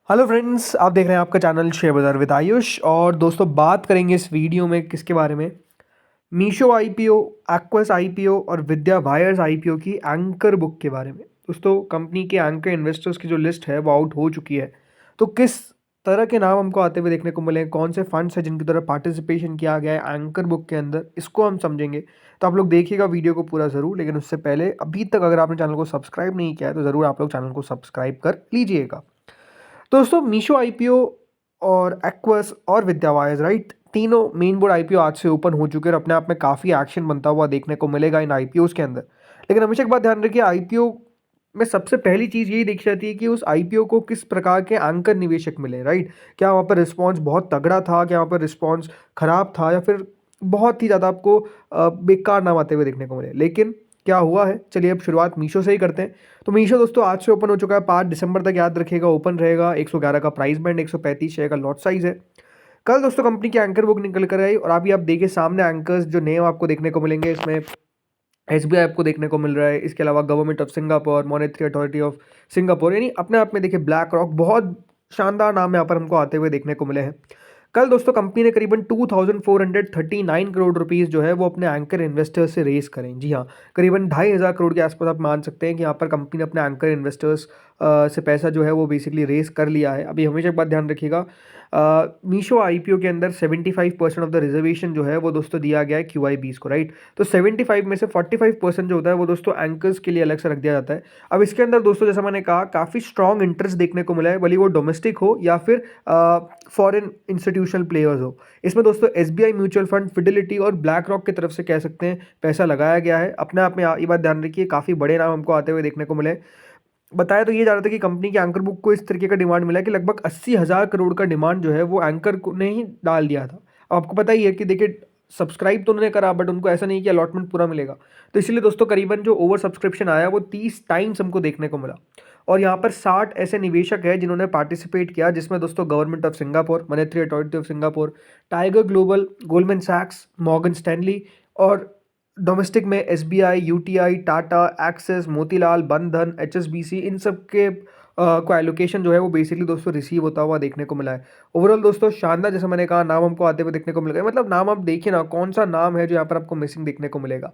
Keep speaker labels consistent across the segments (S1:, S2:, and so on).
S1: Hello friends, आप देख रहे हैं आपका चैनल शेयर बाजार विद आयुष। और दोस्तों, बात करेंगे इस वीडियो में किसके बारे में। मीशो आईपीओ, एक्वेस आईपीओ और विद्या वायर्स आईपीओ की एंकर बुक के बारे में। दोस्तों, कंपनी के एंकर इन्वेस्टर्स की जो लिस्ट है वो आउट हो चुकी है। तो किस तरह के नाम हमको आते हुए देखने को मिले, कौन से फंड्स हैं जिनकी तरफ पार्टिसिपेशन किया गया है एंकर बुक के अंदर, इसको हम समझेंगे। तो आप लोग देखिएगा वीडियो को पूरा ज़रूर, लेकिन उससे पहले अभी तक अगर आपने चैनल को सब्सक्राइब नहीं किया है तो ज़रूर आप लोग चैनल को सब्सक्राइब कर लीजिएगा। दोस्तों, मीशो आईपीओ और एक्वस और विद्यावायर्स, राइट, तीनों मेन बोर्ड आईपीओ आज से ओपन हो चुके हैं और अपने आप में काफ़ी एक्शन बनता हुआ देखने को मिलेगा इन आईपीओस के अंदर। लेकिन हमेशा एक बात ध्यान रखिए, आईपीओ में सबसे पहली चीज़ यही देखी जाती है कि उस आईपीओ को किस प्रकार के एंकर निवेशक मिले, राइट। क्या वहाँ पर रिस्पॉन्स बहुत तगड़ा था, क्या वहाँ पर रिस्पॉन्स खराब था, या फिर बहुत ही ज़्यादा आपको बेकार नाम आते हुए देखने को मिले। लेकिन क्या हुआ है, चलिए अब शुरुआत मीशो से ही करते हैं। तो मीशो दोस्तों आज से ओपन हो चुका है, 5 दिसंबर तक याद रखिएगा ओपन रहेगा। 111 का प्राइस बैंड, 135 शेयर का लॉट साइज है। कल दोस्तों कंपनी की एंकर बुक निकल कर आई और अभी आप देखिए सामने एंकर्स जो नेम आपको देखने को मिलेंगे, इसमें एसबीआई आपको देखने को मिल रहा है। इसके अलावा government of Singapore, Monetary Authority of Singapore, यानी अपने आप में देखिए ब्लैक रॉक, बहुत शानदार नाम यहाँ पर हमको आते हुए देखने को मिले हैं। कल दोस्तों कंपनी ने करीबन 2439 करोड़ रुपीस जो है वो अपने एंकर इन्वेस्टर्स से रेस करें। जी हाँ, करीबन 2,500 करोड़ के आसपास आप मान सकते हैं कि यहाँ पर कंपनी ने अपने एंकर इन्वेस्टर्स से पैसा जो है वो बेसिकली रेस कर लिया है। अभी हमेशा एक बात ध्यान रखिएगा, मीशो आईपीओ के अंदर 75% ऑफ द रिजर्वेशन जो है वो दोस्तों दिया गया है क्यूआईबीज को, राइट। तो 75 में से 45% जो होता है वो दोस्तों एंकर्स के लिए अलग से रख दिया जाता है। अब इसके अंदर दोस्तों, जैसा मैंने कहा, काफ़ी स्ट्रॉन्ग इंटरेस्ट देखने को मिला है, भले वो डोमेस्टिक हो या फिर फॉरेन इंस्टीट्यूशनल प्लेयर्स हो। इसमें दोस्तों एसबीआई म्यूचुअल फंड, फिडेलिटी और ब्लैक रॉक की तरफ से कह सकते हैं पैसा लगाया गया है। अपने आप में ये बात ध्यान रखिए, काफ़ी बड़े नाम हमको आते हुए देखने को मिले। बताया तो ये जा रहा था कि कंपनी के एंकर बुक को इस तरीके का डिमांड मिला कि लगभग 80,000 करोड़ का डिमांड जो है वो एंकर को ने ही डाल दिया था। अब आपको पता ही है कि देखिए, सब्सक्राइब तो उन्होंने करा बट उनको ऐसा नहीं कि अलॉटमेंट पूरा मिलेगा। तो इसलिए दोस्तों करीबन जो ओवर सब्सक्रिप्शन आया वो 30 टाइम्स हमको देखने को मिला। और यहाँ पर 60 ऐसे निवेशक हैं जिन्होंने पार्टिसिपेट किया, जिसमें दोस्तों Government of Singapore, Monetary Authority of Singapore, Tiger Global, Goldman सैक्स, मॉर्गन स्टैनली और डोमेस्टिक में SBI, UTI, Tata, Axis, Motilal, Bandhan, HSBC, इन सब के को एलोकेशन जो है वो बेसिकली दोस्तों रिसीव होता हुआ देखने को मिला है। ओवरऑल दोस्तों शानदार, जैसा मैंने कहा, नाम हमको आते हुए देखने को मिल गए। मतलब नाम आप देखिए ना, कौन सा नाम है जो यहाँ पर आपको मिसिंग देखने को मिलेगा।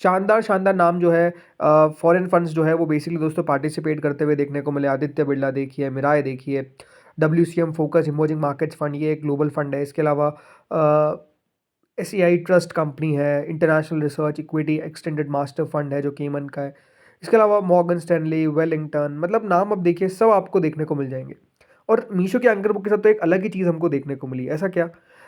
S1: शानदार शानदार नाम जो है, फॉरेन फंड्स जो है वो बेसिकली दोस्तों पार्टिसिपेट करते हुए देखने को मिले। आदित्य बिरला देखिए, मिराय देखिए, WCM focus emerging markets fund, ये एक ग्लोबल फंड है। इसके अलावा एसईआई ट्रस्ट कंपनी है, international research equity extended master fund है जो केमन का है। इसके अलावा मॉर्गन स्टैनली, वेलिंगटन, मतलब नाम अब देखिए सब आपको देखने को मिल जाएंगे। और मीशो के एंकर बुक के साथ तो एक अलग ही चीज़ हमको देखने को मिली। ऐसा क्या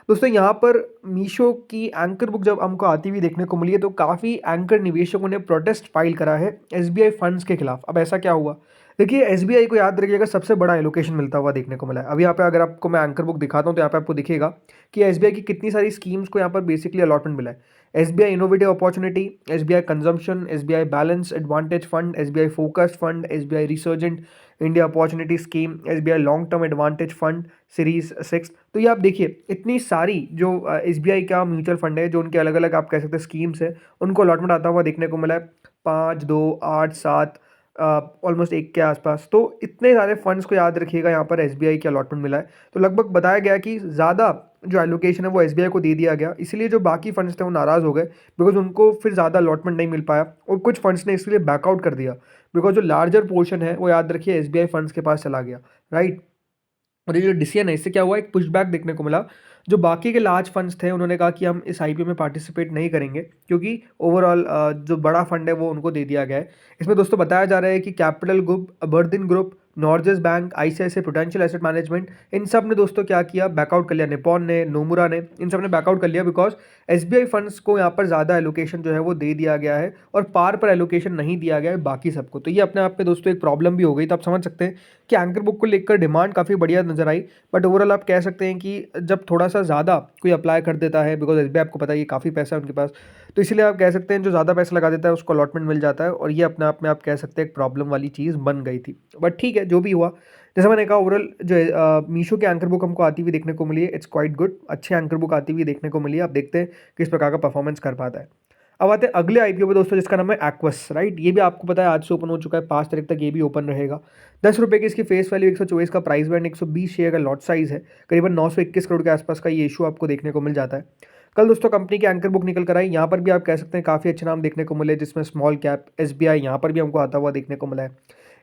S1: दोस्तों, यहाँ पर मीशो की एंकर बुक जब हमको आती हुई देखने को मिली है तो काफ़ी एंकर निवेशकों ने प्रोटेस्ट फाइल करा है एसबीआई फंड्स के खिलाफ। अब ऐसा क्या हुआ, देखिए एसबीआई को याद रखिएगा सबसे बड़ा एलोकेशन मिलता हुआ देखने को मिला है। अभी यहाँ पे अगर आपको मैं एंकर बुक दिखाता हूँ तो यहाँ पे आपको दिखेगा कि एसबीआई की कितनी सारी स्कीम्स को यहाँ पर बेसिकली अलॉटमेंट मिला है। SBI innovative opportunity, SBI consumption, SBI balance advantage fund, SBI focused fund, SBI resurgent India opportunity scheme, SBI long term advantage fund series 6। तो ये आप देखिए इतनी सारी जो एसबीआई का म्यूचुअल फंड है, जो उनके अलग अलग आप कह सकते हैं स्कीम्स है, उनको अलॉटमेंट आता हुआ देखने को मिला है। 5, 2, 8, 7, ऑलमोस्ट 1 के आसपास। तो इतने सारे फंड्स को याद रखिएगा, यहाँ पर एसबीआई की अलॉटमेंट मिला है। तो लगभग बताया गया कि ज़्यादा जो एलोकेशन है वो एसबीआई को दे दिया गया, इसलिए जो बाकी फंड्स थे वो नाराज़ हो गए बिकॉज उनको फिर ज़्यादा अलॉटमेंट नहीं मिल पाया। और कुछ फंड्स ने इसलिए बैकआउट कर दिया बिकॉज जो लार्जर पोर्शन है वो याद रखिए एसबीआई फंड्स के पास चला गया, राइट। और ये जो डिसीजन है, इससे क्या हुआ, एक पुशबैक देखने को मिला। जो बाकी के लार्ज फंड्स थे उन्होंने कहा कि हम इस आईपीओ में पार्टिसिपेट नहीं करेंगे क्योंकि ओवरऑल जो बड़ा फंड है वो उनको दे दिया गया है। इसमें दोस्तों बताया जा रहा है कि कैपिटल ग्रुप, बर्दिन Group, Norges Bank, ICICI Prudential Asset Management, इन सब ने दोस्तों क्या किया, बैकआउट कर लिया। निपॉन ने, नोमुरा ने, इन सब ने बैकआउट कर लिया बिकॉज एसबीआई फंड्स को यहाँ पर ज़्यादा एलोकेशन जो है वो दे दिया गया है और पार पर एलोकेशन नहीं दिया गया है बाकी सबको। तो ये अपने आप में दोस्तों एक प्रॉब्लम भी हो गई। तो आप समझ सकते हैं कि एंकर बुक को लेकर डिमांड काफ़ी बढ़िया नजर आई। बट ओवरऑल आप कह सकते हैं कि जब थोड़ा सा ज़्यादा कोई अप्लाई कर देता है, बिकॉज एसबीआई आपको पता है ये काफ़ी पैसा है उनके पास, तो इसलिए आप कह सकते हैं जो ज़्यादा पैसा लगा देता है उसको अलॉटमेंट मिल जाता है। और ये अपने आप में आप कह सकते हैं एक प्रॉब्लम वाली चीज़ बन गई थी। बट ठीक है, जो भी हुआ, जैसे मैंने कहा, ओवरऑल जो मीशो के एंकर बुक हमको आती हुई देखने को मिली है, इट्स क्वाइट गुड। अच्छी एंकर बुक आती हुई देखने को मिली है। आप देखते हैं किस प्रकार का परफॉर्मेंस कर पाता है। अब आते हैं अगले आईपीओ पे दोस्तों, जिसका नाम है एक्वस, राइट। ये भी आपको पता है आज से ओपन हो चुका है, 5 तारीख तक ये भी ओपन रहेगा। 10 रुपये की इसकी फेस वैल्यू, 124 का प्राइस बैंड, 120 शेयर का लॉट साइज है, करीबन 921 करोड़ के आसपास का ये इशू आपको देखने को मिल जाता है। कल दोस्तों कंपनी की एंकर बुक निकल कर आई, यहाँ पर भी आप कह सकते हैं काफ़ी अच्छे नाम देखने को मिले, जिसमें स्मॉल कैप एसबीआई यहाँ पर भी हमको आता हुआ देखने को मिला है,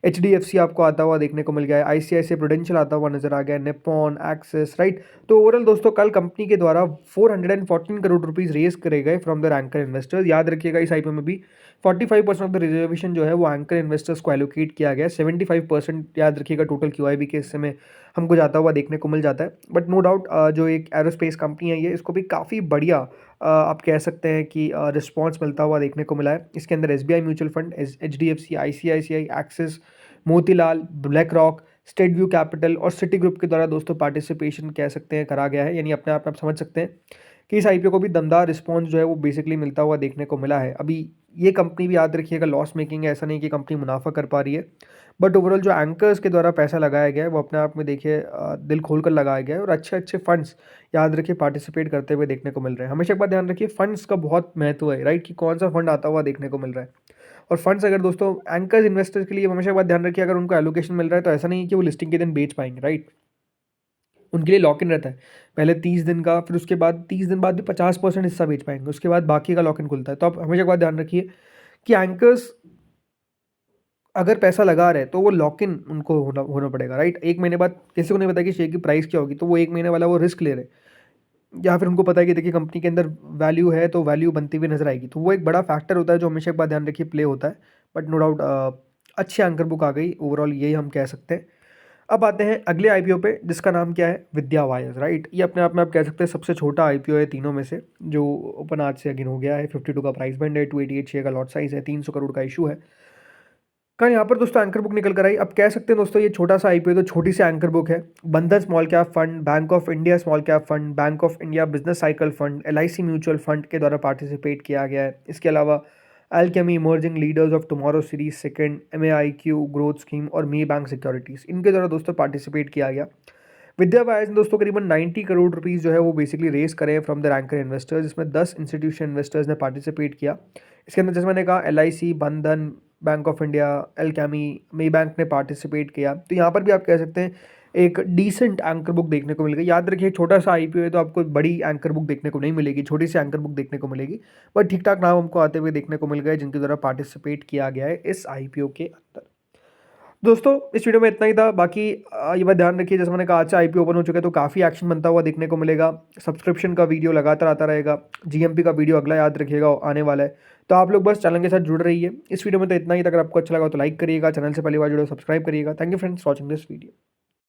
S1: एचडीएफसी आपको आता हुआ देखने को मिल गया है, आईसीआईसीआई प्रूडेंशियल आता हुआ नजर आ गया है, निप्पॉन, एक्सिस, राइट। तो ओवरऑल दोस्तों कल कंपनी के द्वारा 414 करोड़ रुपीज रेज करे गए फ्रॉम द एंकर इन्वेस्टर्स। याद रखिएगा इस आईपीओ में भी 45% ऑफ द रिजर्वेशन जो है वो एंकर इन्वेस्टर्स को एलोकेट किया गया है। 75% याद रखिएगा टोटल क्यूआईबी के हिस्से में हमको जाता हुआ देखने को मिल जाता है। बट नो डाउट जो एक एरोस्पेस कंपनी है ये, इसको भी काफ़ी बढ़िया आप कह सकते हैं कि रिस्पॉन्स मिलता हुआ देखने को मिला है। इसके अंदर SBI mutual fund, HDFC, ICICI, axis, Motilal, black rock, state view capital और सिटी ग्रुप के द्वारा दोस्तों पार्टिसिपेशन कह सकते हैं करा गया है। यानी अपने आप में आप समझ सकते हैं कि इस आईपीओ को भी दमदार रिस्पॉन्स जो है वो बेसिकली मिलता हुआ देखने को मिला है। अभी ये कंपनी भी याद रखिएगा लॉस मेकिंग है, ऐसा नहीं कि कंपनी मुनाफा कर पा रही है, बट ओवरऑल जो एंकर्स के द्वारा पैसा लगाया गया है वो अपने आप में देखिए दिल खोल कर लगाया गया है, और अच्छे अच्छे फंड्स याद रखिए पार्टिसिपेट करते हुए देखने को मिल रहे हैं। हमेशा एक बात ध्यान रखिए, फंड्स का बहुत महत्व है, राइट, कि कौन सा फंड आता हुआ देखने को मिल रहा है। और फंड्स अगर दोस्तों एंकर्स इन्वेस्टर्स के लिए हमेशा एक बात ध्यान रखिए, अगर उनको एलोकेशन मिल रहा है तो ऐसा नहीं है कि वो लिस्टिंग के दिन बेच पाएंगे, राइट। उनके लिए लॉक इन रहता है, पहले 30 दिन का, फिर उसके बाद 30 दिन बाद भी 50% हिस्सा बेच पाएंगे, उसके बाद बाकी का लॉक इन खुलता है। तो आप हमेशा एक बात ध्यान रखिए कि एंकर्स अगर पैसा लगा रहे तो वो लॉक इन उनको होना पड़ेगा, राइट। एक महीने बाद किसी को नहीं पता कि शेयर की प्राइस क्या होगी, तो वो एक महीने वाला वो रिस्क ले रहे, या फिर उनको पता है कि देखिए कंपनी के अंदर वैल्यू है तो वैल्यू बनती हुई नजर आएगी, तो वो एक बड़ा फैक्टर होता है जो हमेशा एक बात ध्यान रखिए प्ले होता है। बट नो डाउट अच्छी एंकर बुक आ गई ओवरऑल, यही हम कह सकते हैं। अब आते हैं अगले आईपीओ पे, जिसका नाम क्या है, विद्या वायर्स, राइट। ये अपने आप में आप कह सकते हैं सबसे छोटा आईपीओ है तीनों में से, जो ओपन आज से अगेन हो गया है। 52 का प्राइस बैंड है, 288 शेयर का लॉट साइज है, 300 करोड़ का इशू है। कल यहाँ पर दोस्तों एंकर बुक निकल कर आई। अब कह सकते हैं दोस्तों ये छोटा सा आईपीओ तो छोटी सी एंकर बुक है। Bandhan small cap fund, Bank of India small cap fund, Bank of India business cycle fund, LIC mutual fund के द्वारा पार्टिसिपेट किया गया है। इसके अलावा Alchemy emerging leaders of tomorrow series second, MAIQ growth scheme और मे bank securities, इनके द्वारा दोस्तों पार्टिसिपेट किया गया। विद्या वायर्स ने दोस्तों करीबन 90 करोड़ रुपीस जो है वो बेसिकली रेस करे फ्रॉम द एंकर इन्वेस्टर्स, जिसमें 10 इंस्टीट्यूशन इन्वेस्टर्स ने पार्टिसिपेट किया। इसके अंदर जैसे मैंने कहा एलआईसी, बंधन, bank of India, alchemy, may bank ने पार्टिसिपेट किया। तो यहाँ पर भी आप कह सकते हैं एक डिसेंट एंकर बुक देखने को मिल गई। याद रखिए छोटा सा आईपीओ है तो आपको बड़ी एंकर बुक देखने को नहीं मिलेगी, छोटी सी एंकर बुक देखने को मिलेगी, बट ठीक ठाक नाम हमको आते हुए देखने को मिल गए जिनके द्वारा पार्टिसिपेट किया गया है इस आईपीओ के अंदर। दोस्तों इस वीडियो में इतना ही था। बाकी ये बात ध्यान रखिए, जैसे मैंने कहा आज से आईपीओ ओपन हो चुका है तो काफ़ी एक्शन बनता हुआ देखने को मिलेगा। सब्सक्रिप्शन का वीडियो लगातार आता रहेगा, जीएमपी का वीडियो अगला याद रखिएगा आने वाला है। तो आप लोग बस चैनल के साथ जुड़ रहिए। इस वीडियो में तो इतना ही था, अगर आपको अच्छा लगा तो लाइक करिएगा, चैनल से पहली बार जुड़े सब्सक्राइब करिएगा। Thank you friends watching this video.